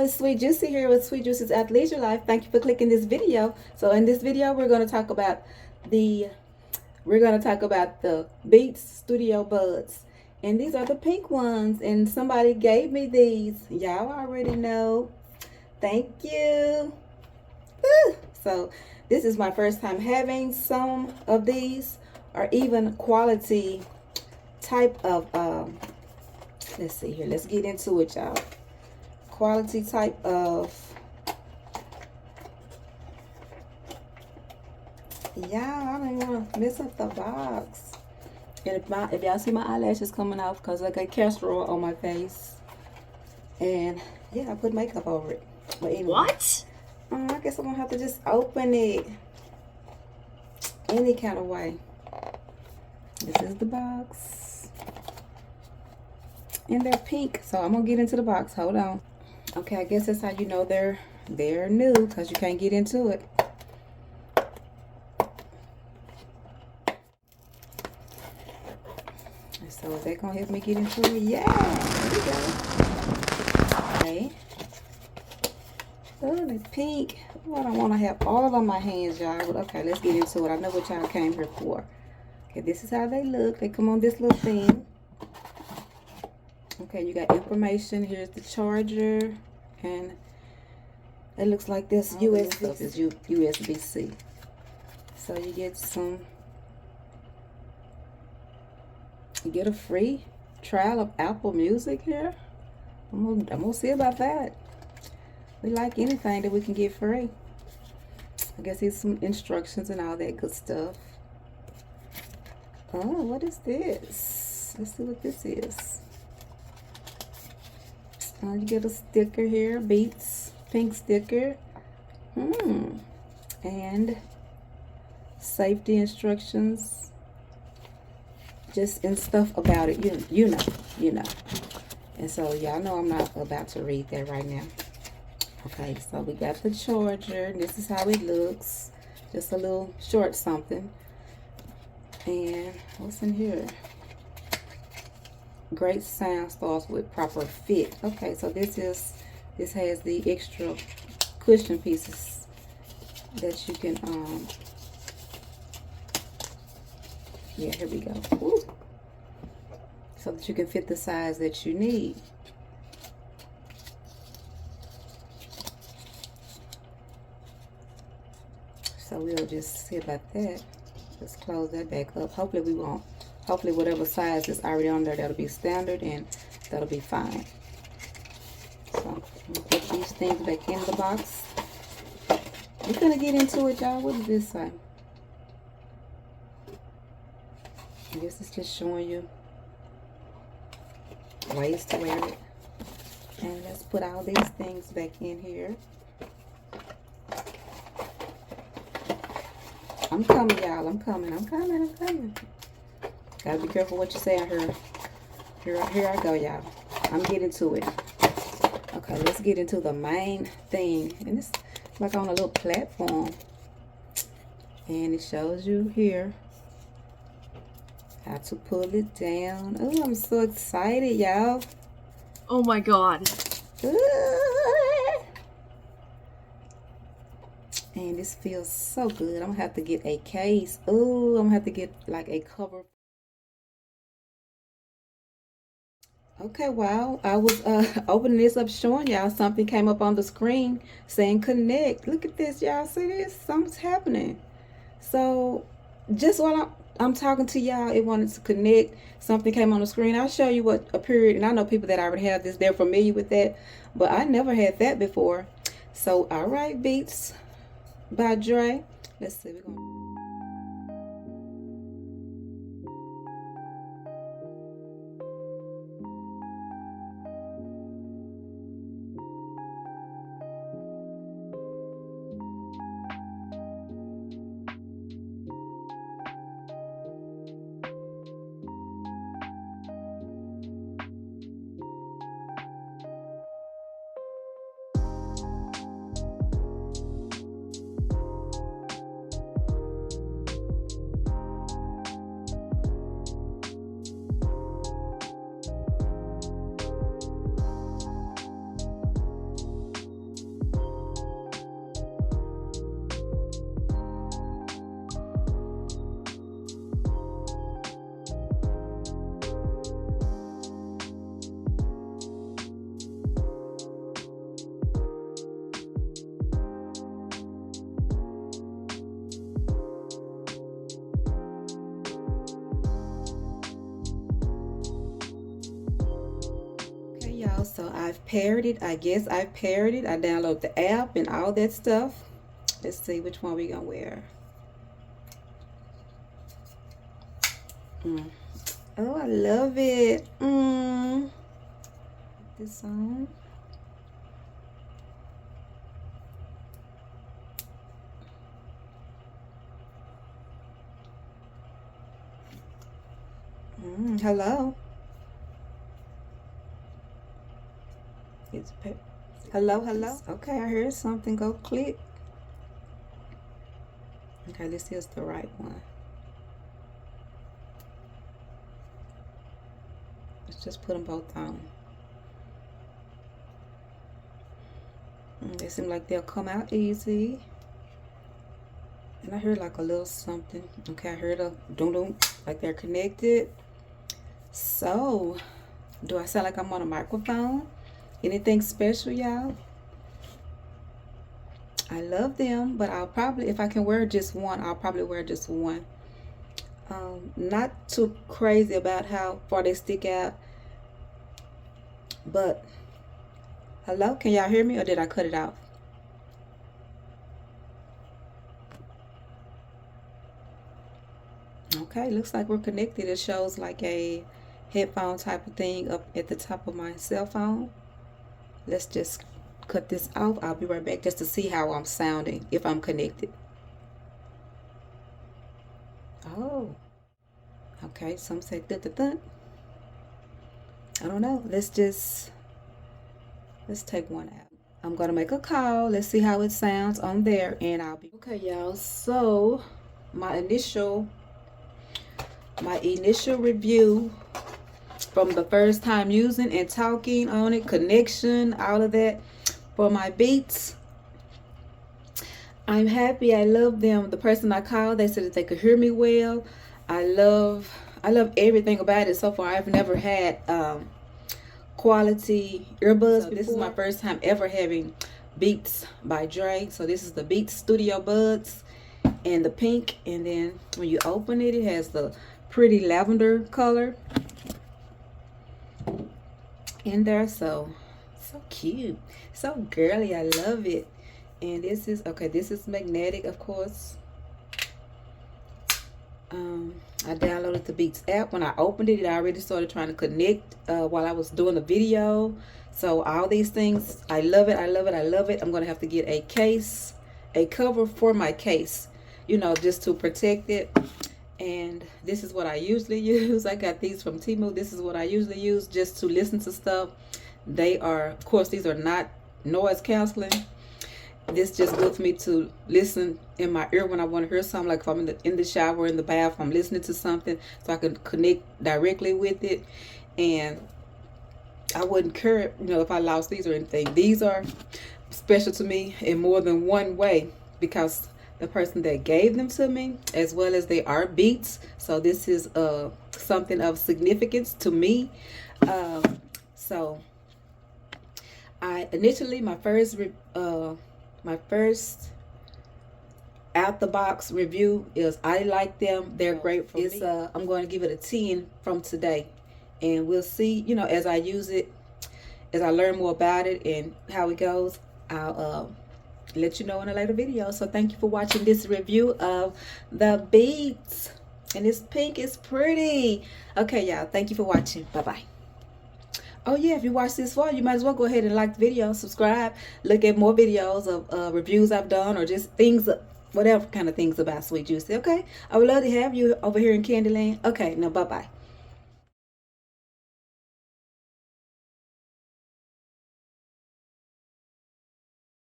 it's Sweet Juicy here with Sweet Juicy's Athleisure Life. Thank you for clicking this video. So in this video, we're going to talk about the Beats Studio Buds. And these are the pink ones. And somebody gave me these. Y'all already know. Thank you. Woo! So this is my first time having some of these, or even quality type of, let's see here. Let's get into it, y'all. Quality type of, I don't even want to mess up the box. And if y'all see my eyelashes coming off, because I got castor oil on my face, and yeah, I put makeup over it. But anyway, what? I guess I'm gonna have to just open it any kind of way. This is the box, and they're pink, so I'm gonna get into the box. Hold on. Okay, I guess that's how you know they're new, because you can't get into it. So is that gonna help me get into it? Yeah, there we go. Okay. Oh, it's pink. Oh, I don't want to have all on my hands, y'all. But okay, let's get into it. I know what y'all came here for. Okay, this is how they look. They come on this little thing. Okay, you got information. Here's the charger, and it looks like this USB-C. So you get a free trial of Apple Music here. I'm gonna see about that. We like anything that we can get free. I guess here's some instructions and all that good stuff. Oh, what is this? Let's see what this is. You get a sticker here, Beats pink sticker. And safety instructions, just and stuff about it. You know. And so y'all know I'm not about to read that right now. Okay, so we got the charger. This is how it looks. Just a little short something. And what's in here? Great sound starts with proper fit. Okay, so this has the extra cushion pieces that you can yeah, here we go. Ooh. So that you can fit the size that you need. So we'll just see about that. Let's close that back up. Hopefully we won't. Hopefully whatever size is already on there, that'll be standard, and that'll be fine. So we'll put these things back in the box. We're gonna get into it, y'all. What does this say? I guess it's just showing you ways to wear it. And let's put all these things back in here. I'm coming, y'all. I'm coming. Gotta be careful what you say out here. Here I go, y'all. I'm getting to it. Okay, let's get into the main thing. And it's like on a little platform. And it shows you here how to pull it down. Oh, I'm so excited, y'all. Oh my god. And this feels so good. I'm gonna have to get a case. Oh, I'm gonna have to get like a cover. Okay, wow. I was opening this up, showing y'all something came up on the screen saying connect. Look at this, y'all. See this? Something's happening. So just while I'm talking to y'all, it wanted to connect. Something came on the screen. I'll show you what appeared. And I know people that already have this, they're familiar with that. But I never had that before. So, all right, Beats by Dre. Let's see. We're gonna y'all, so I've paired it. I guess I've paired it. I downloaded the app and all that stuff. Let's see which one we gonna wear. Oh, I love it. This on. Hello. It's hello, hello. Okay, I heard something. Go click. Okay, this is the right one. Let's just put them both on. They seem like they'll come out easy. And I heard like a little something. Okay, I heard a doom, like they're connected. So, do I sound like I'm on a microphone? Anything special, y'all? I love them, but I'll probably, if I can wear just one, I'll probably wear just one. Not too crazy about how far they stick out. But, hello? Can y'all hear me or did I cut it out? Okay, looks like we're connected. It shows like a headphone type of thing up at the top of my cell phone. Let's just cut this off. I'll be right back just to see how I'm sounding if I'm connected. Oh, okay. Some say dun. I don't know. Let's take one out. I'm gonna make a call. Let's see how it sounds on there, and I'll be okay, y'all. So my initial review from the first time using and talking on it, connection, all of that for my beats. I'm happy. I love them. The person I called, they said that they could hear me well. I love everything about it so far. I've never had quality earbuds. So this is my first time ever having Beats by Dre. So this is the Beats Studio Buds and the pink, and then when you open it, it has the pretty lavender color in there. So cute, so girly. I love it. And this is okay, this is magnetic, of course. I downloaded the Beats app. When I opened it, it already started trying to connect while I was doing the video. So all these things, I love it. I'm gonna have to get a case, a cover for my case, you know, just to protect it. And this is what I usually use. I got these from Temu. This is what I usually use just to listen to stuff. They are, of course, these are not noise canceling. This just good for me to listen in my ear when I want to hear something. Like if I'm in the shower or in the bath, I'm listening to something, so I can connect directly with it. And I wouldn't care, you know, if I lost these or anything. These are special to me in more than one way because the person that gave them to me, as well as they are Beats. So this is something of significance to me. So I initially, my first out the box review is I like them. They're great for me. I'm going to give it a 10 from today, and we'll see, you know, as I use it, as I learn more about it and how it goes, I'll let you know in a later video. So thank you for watching this review of the Beats, and this pink is pretty. Okay, y'all, thank you for watching. Bye-bye. Oh yeah, if you watch this far, you might as well go ahead and like the video, subscribe, look at more videos of reviews I've done, or just things, whatever kind of things about Sweet Juicy. Okay, I would love to have you over here in Candyland. Okay, now bye-bye.